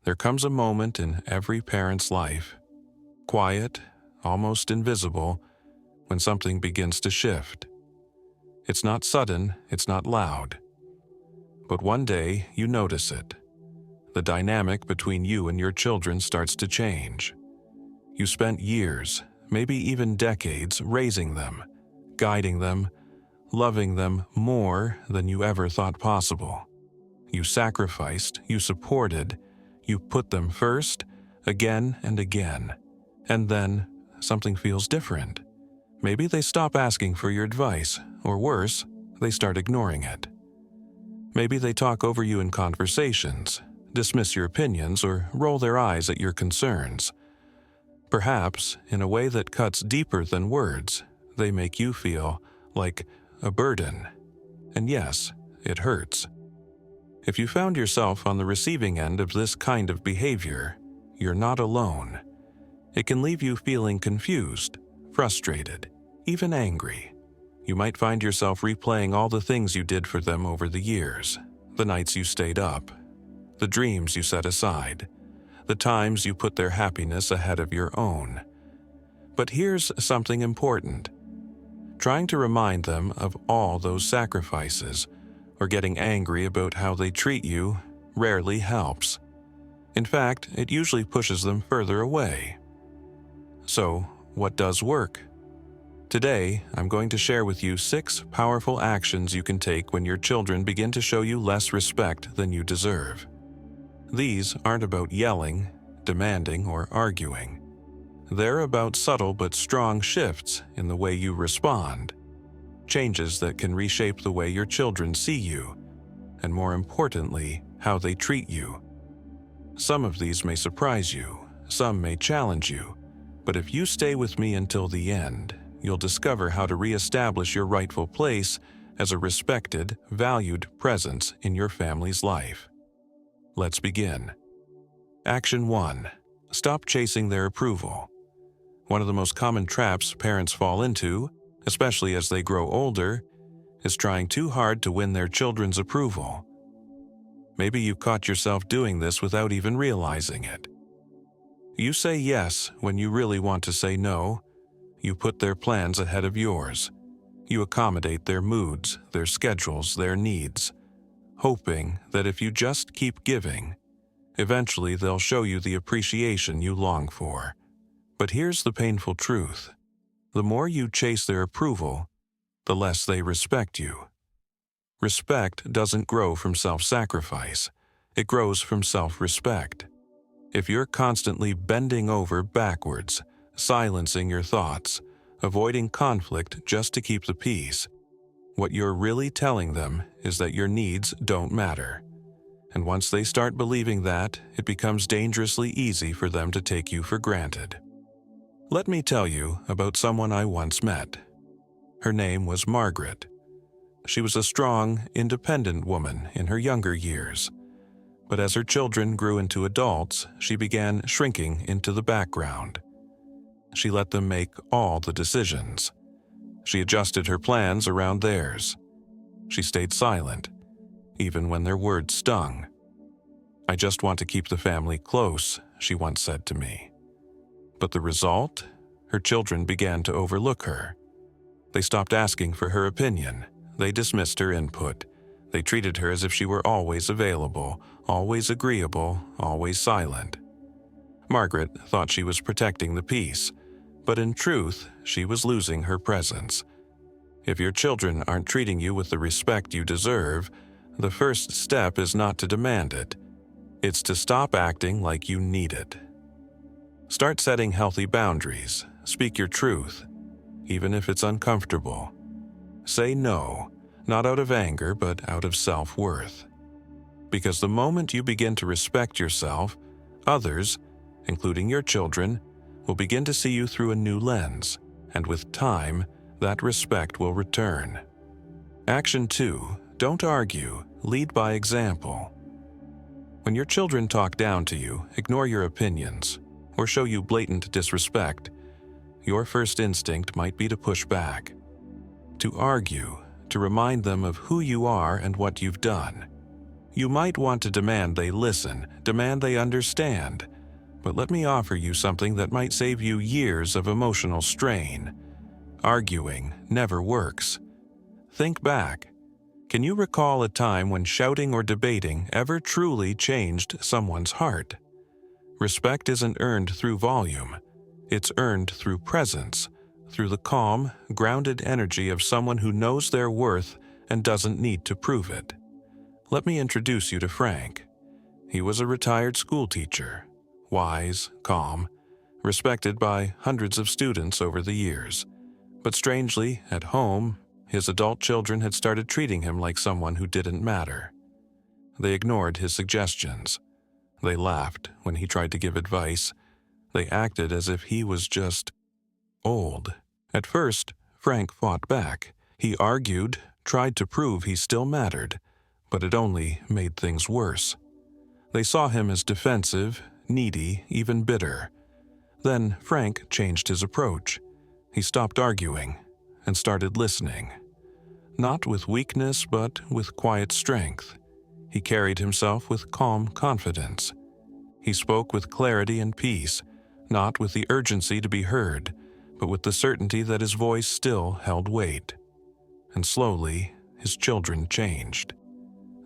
There comes a moment in every parent's life, quiet, almost invisible, when something begins to shift. It's not sudden, it's not loud. But one day, you notice it. The dynamic between you and your children starts to change. You spent years, maybe even decades, raising them, guiding them, loving them more than you ever thought possible. You sacrificed, you supported, you put them first, again and again. And then, something feels different. Maybe they stop asking for your advice, or worse, they start ignoring it. Maybe they talk over you in conversations, dismiss your opinions, or roll their eyes at your concerns. Perhaps, in a way that cuts deeper than words, they make you feel like a burden. And yes, it hurts. If you found yourself on the receiving end of this kind of behavior, you're not alone. It can leave you feeling confused, frustrated, even angry. You might find yourself replaying all the things you did for them over the years, the nights you stayed up, the dreams you set aside, the times you put their happiness ahead of your own. But here's something important. Trying to remind them of all those sacrifices, or getting angry about how they treat you, rarely helps. In fact, it usually pushes them further away. So, what does work? Today, I'm going to share with you 6 powerful actions you can take when your children begin to show you less respect than you deserve. These aren't about yelling, demanding, or arguing. They're about subtle but strong shifts in the way you respond. Changes that can reshape the way your children see you, and more importantly, how they treat you. Some of these may surprise you, some may challenge you, but if you stay with me until the end, you'll discover how to reestablish your rightful place as a respected, valued presence in your family's life. Let's begin. Action 1. Stop chasing their approval. One of the most common traps parents fall into, especially as they grow older, is trying too hard to win their children's approval. Maybe you caught yourself doing this without even realizing it. You say yes when you really want to say no. You put their plans ahead of yours. You accommodate their moods, their schedules, their needs, hoping that if you just keep giving, eventually they'll show you the appreciation you long for. But here's the painful truth. The more you chase their approval, the less they respect you. Respect doesn't grow from self-sacrifice. It grows from self-respect. If you're constantly bending over backwards, silencing your thoughts, avoiding conflict just to keep the peace, what you're really telling them is that your needs don't matter. And once they start believing that, it becomes dangerously easy for them to take you for granted. Let me tell you about someone I once met. Her name was Margaret. She was a strong, independent woman in her younger years. But as her children grew into adults, she began shrinking into the background. She let them make all the decisions. She adjusted her plans around theirs. She stayed silent, even when their words stung. "I just want to keep the family close," she once said to me. But the result? Her children began to overlook her. They stopped asking for her opinion. They dismissed her input. They treated her as if she were always available, always agreeable, always silent. Margaret thought she was protecting the peace, but in truth, she was losing her presence. If your children aren't treating you with the respect you deserve, the first step is not to demand it. It's to stop acting like you need it. Start setting healthy boundaries. Speak your truth, even if it's uncomfortable. Say no, not out of anger, but out of self-worth. Because the moment you begin to respect yourself, others, including your children, will begin to see you through a new lens, and with time, that respect will return. Action 2. Don't argue. Lead by example. When your children talk down to you, ignore your opinions, or show you blatant disrespect, your first instinct might be to push back, to argue, to remind them of who you are and what you've done. You might want to demand they listen, demand they understand, but let me offer you something that might save you years of emotional strain. Arguing never works. Think back. Can you recall a time when shouting or debating ever truly changed someone's heart? Respect isn't earned through volume. It's earned through presence, through the calm, grounded energy of someone who knows their worth and doesn't need to prove it. Let me introduce you to Frank. He was a retired schoolteacher, wise, calm, respected by hundreds of students over the years. But strangely, at home, his adult children had started treating him like someone who didn't matter. They ignored his suggestions. They laughed when he tried to give advice. They acted as if he was just old. At first, Frank fought back. He argued, tried to prove he still mattered, but it only made things worse. They saw him as defensive, needy, even bitter. Then Frank changed his approach. He stopped arguing and started listening. Not with weakness, but with quiet strength. He carried himself with calm confidence. He spoke with clarity and peace, not with the urgency to be heard, but with the certainty that his voice still held weight. And slowly, his children changed.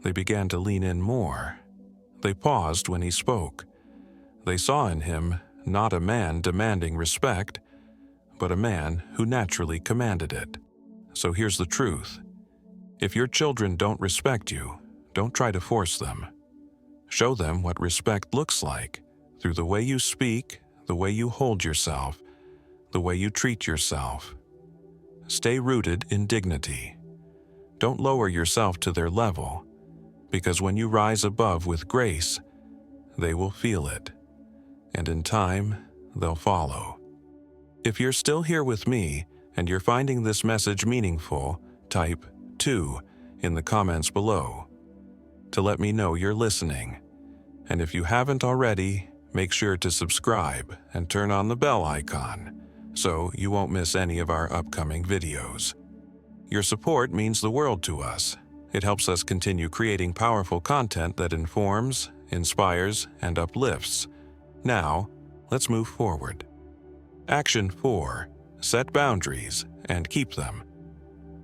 They began to lean in more. They paused when he spoke. They saw in him not a man demanding respect, but a man who naturally commanded it. So here's the truth. If your children don't respect you, don't try to force them. Show them what respect looks like through the way you speak, the way you hold yourself, the way you treat yourself. Stay rooted in dignity. Don't lower yourself to their level, because when you rise above with grace, they will feel it, and in time, they'll follow. If you're still here with me and you're finding this message meaningful, type 2 in the comments below to let me know you're listening. And if you haven't already, make sure to subscribe and turn on the bell icon so you won't miss any of our upcoming videos. Your support means the world to us. It helps us continue creating powerful content that informs, inspires, and uplifts. Now, let's move forward. Action 4. Set boundaries and keep them.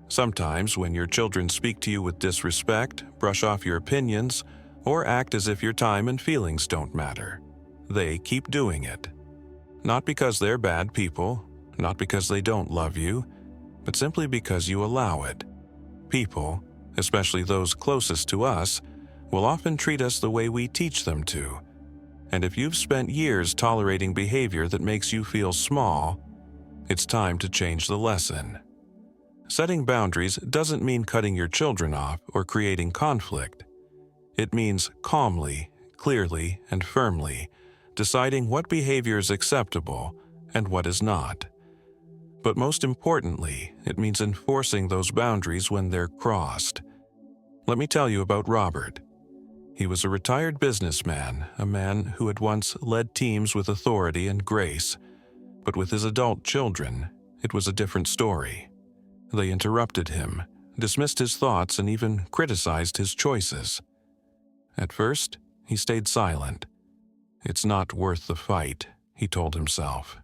Sometimes when your children speak to you with disrespect, brush off your opinions, or act as if your time and feelings don't matter, they keep doing it. Not because they're bad people, not because they don't love you, but simply because you allow it. People, especially those closest to us, will often treat us the way we teach them to. And if you've spent years tolerating behavior that makes you feel small, it's time to change the lesson. Setting boundaries doesn't mean cutting your children off or creating conflict. It means calmly, clearly, and firmly deciding what behavior is acceptable and what is not. But most importantly, it means enforcing those boundaries when they're crossed. Let me tell you about Robert. He was a retired businessman, a man who had once led teams with authority and grace. But with his adult children, it was a different story. They interrupted him, dismissed his thoughts, and even criticized his choices. At first, he stayed silent. It's not worth the fight, he told himself.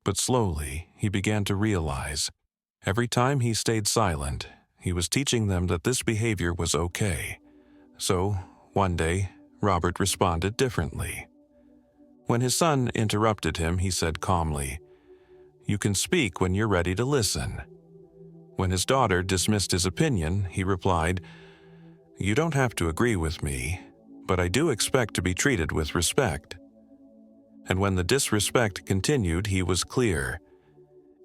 But slowly, he began to realize, every time he stayed silent, he was teaching them that this behavior was okay. So, one day, Robert responded differently. When his son interrupted him, he said calmly, "You can speak when you're ready to listen." When his daughter dismissed his opinion, he replied, "You don't have to agree with me, but I do expect to be treated with respect." And when the disrespect continued, he was clear,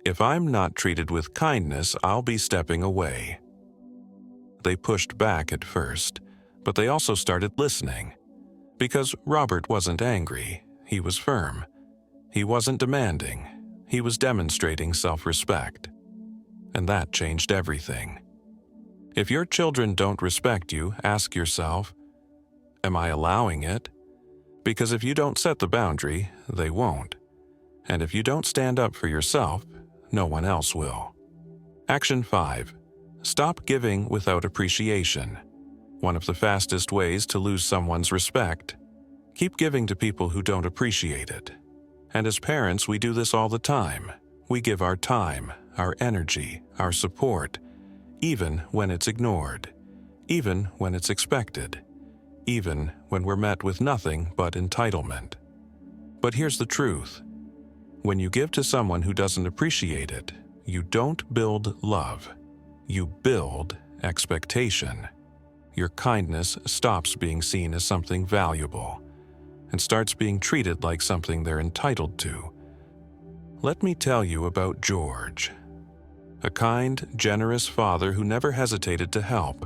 "If I'm not treated with kindness, I'll be stepping away." They pushed back at first, but they also started listening. Because Robert wasn't angry, he was firm. He wasn't demanding, he was demonstrating self-respect. And that changed everything. If your children don't respect you, ask yourself, am I allowing it? Because if you don't set the boundary, they won't. And if you don't stand up for yourself, no one else will. Action 5. Stop giving without appreciation. one of the fastest ways to lose someone's respect. Keep giving to people who don't appreciate it. And as parents, we do this all the time. We give our time, our energy, our support, even when it's ignored, even when it's expected, even when we're met with nothing but entitlement. But here's the truth. When you give to someone who doesn't appreciate it, you don't build love. You build expectation. Your kindness stops being seen as something valuable and starts being treated like something they're entitled to. Let me tell you about George. A kind, generous father who never hesitated to help.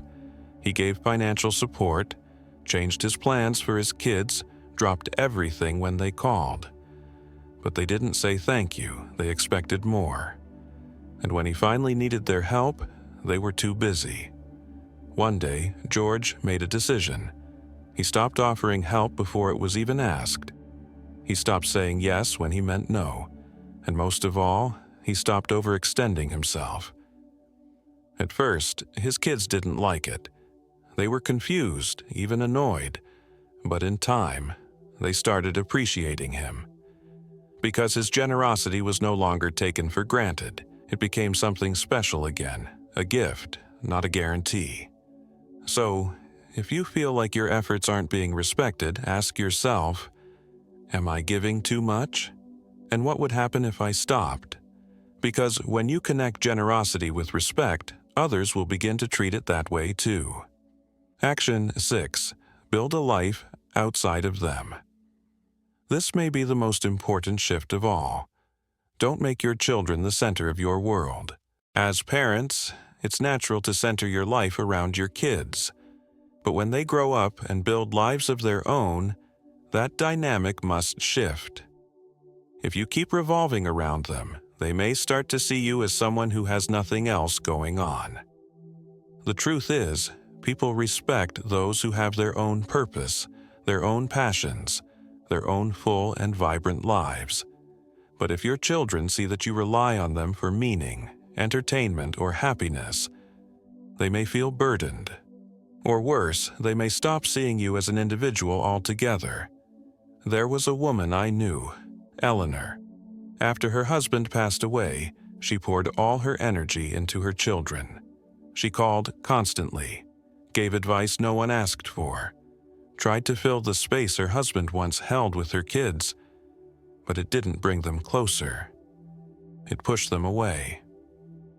He gave financial support, changed his plans for his kids, dropped everything when they called. But they didn't say thank you, they expected more. And when he finally needed their help, they were too busy. One day, George made a decision. He stopped offering help before it was even asked. He stopped saying yes when he meant no. And most of all, he stopped overextending himself. At first, his kids didn't like it. They were confused, even annoyed. But in time, they started appreciating him. Because his generosity was no longer taken for granted, it became something special again, a gift, not a guarantee. So, if you feel like your efforts aren't being respected, ask yourself, am I giving too much? And what would happen if I stopped? Because when you connect generosity with respect, others will begin to treat it that way too. Action 6. Build a life outside of them. This may be the most important shift of all. Don't make your children the center of your world. As parents, it's natural to center your life around your kids. But when they grow up and build lives of their own, that dynamic must shift. If you keep revolving around them, they may start to see you as someone who has nothing else going on. The truth is, people respect those who have their own purpose, their own passions, their own full and vibrant lives. But if your children see that you rely on them for meaning, entertainment, or happiness, they may feel burdened. Or worse, they may stop seeing you as an individual altogether. There was a woman I knew, Eleanor. After her husband passed away, she poured all her energy into her children. She called constantly, gave advice no one asked for, tried to fill the space her husband once held with her kids, but it didn't bring them closer. It pushed them away.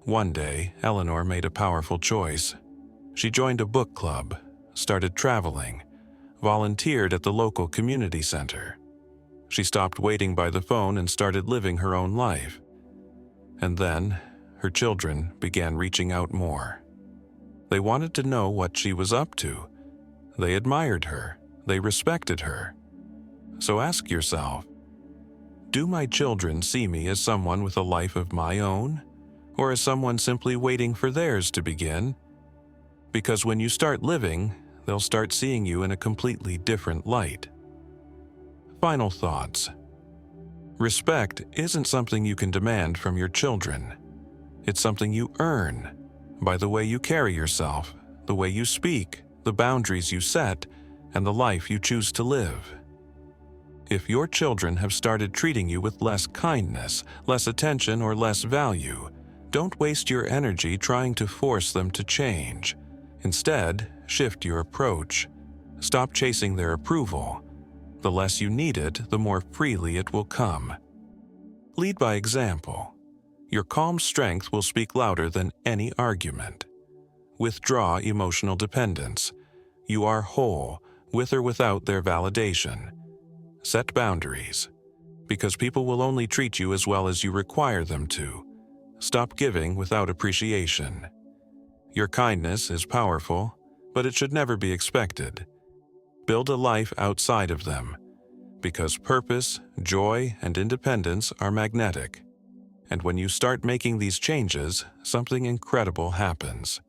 One day, Eleanor made a powerful choice. She joined a book club, started traveling, volunteered at the local community center. She stopped waiting by the phone and started living her own life. And then, her children began reaching out more. They wanted to know what she was up to. They admired her. They respected her. So ask yourself, do my children see me as someone with a life of my own, or as someone simply waiting for theirs to begin? Because when you start living, they'll start seeing you in a completely different light. Final thoughts. Respect isn't something you can demand from your children. It's something you earn by the way you carry yourself, the way you speak, the boundaries you set, and the life you choose to live. If your children have started treating you with less kindness, less attention, or less value, don't waste your energy trying to force them to change. Instead, shift your approach. Stop chasing their approval. The less you need it, the more freely it will come. Lead by example. Your calm strength will speak louder than any argument. Withdraw emotional dependence. You are whole, with or without their validation. Set boundaries, because people will only treat you as well as you require them to. Stop giving without appreciation. Your kindness is powerful, but it should never be expected. Build a life outside of them, because purpose, joy, and independence are magnetic. And when you start making these changes, something incredible happens.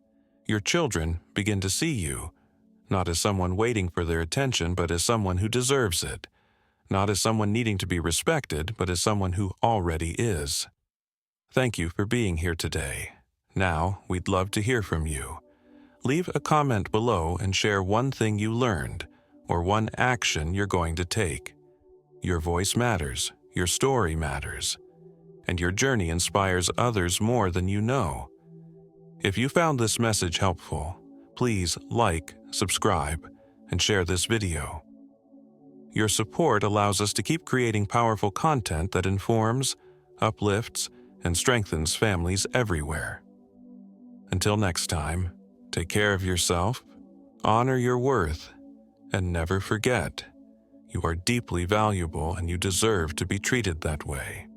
Your children begin to see you, not as someone waiting for their attention, but as someone who deserves it. Not as someone needing to be respected, but as someone who already is. Thank you for being here today. Now, we'd love to hear from you. Leave a comment below and share one thing you learned or one action you're going to take. Your voice matters, your story matters, and your journey inspires others more than you know. If you found this message helpful, please like, subscribe, and share this video. Your support allows us to keep creating powerful content that informs, uplifts, and strengthens families everywhere. Until next time, take care of yourself, honor your worth, and never forget, you are deeply valuable and you deserve to be treated that way.